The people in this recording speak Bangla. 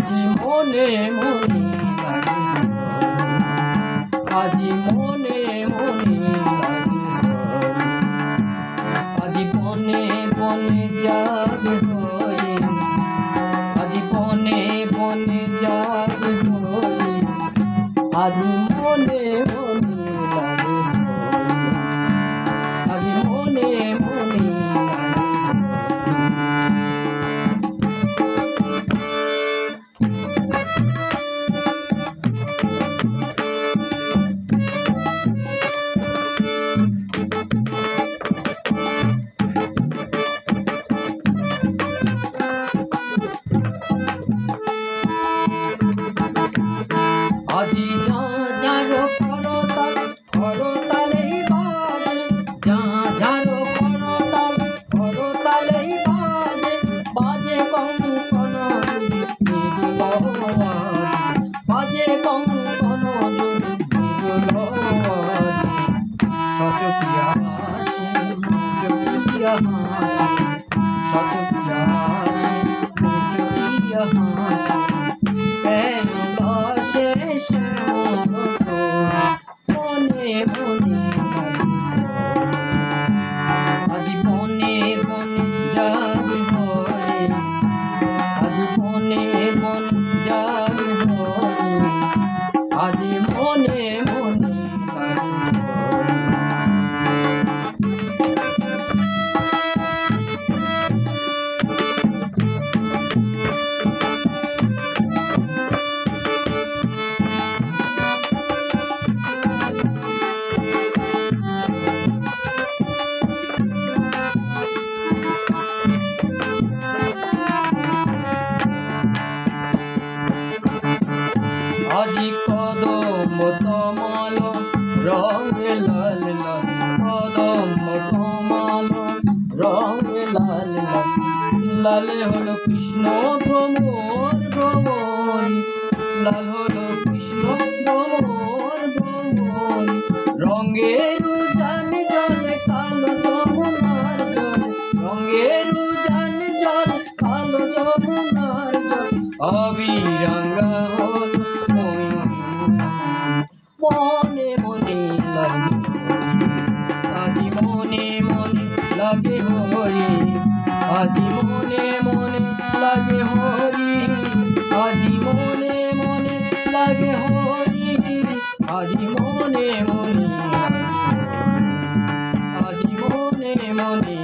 আজি মনে মনে লাগে আজি মনে মনে লাগে আজি বনে বনে জাগে হরি আজি বনে বনে জাগে হরি আজি মনে মনে লাগে আজি মনে মনে আজি যা যারো করতাল করতালেই বাজে যা যারো করতাল করতালেই বাজে বাজে কঙ্কন মৃদুল আওয়াজ বাজে কঙ্কন মৃদুল আওয়াজ সচকিয়া হাসি চকিয়া হাসি সচকিয়া হাসি চকিয়া হাসি মনে মনে আজি বনে বনে জাগে হরি আজি বনে বনে জাগে হরি আজি মনে মনে আজি কদম তমাল রঙে লাল লাল কদম তমাল রঙে লাল লাল লালে হলো কৃষ্ণ ভ্রমর ভ্রমরি লাল হলো কৃষ্ণ ভ্রমর ভ্রমরি রঙের উজান জলে কালো যমুনার জল রঙের উজান জল কালো যমুনার জল অবিরঙ্গা মনে মনে লাগে আজি মনে মনে লাগে হরি আজি মনে মনে লাগে হরি আজি মনে মনে লাগে হরি আজি মনে মনে আজি মনে মনে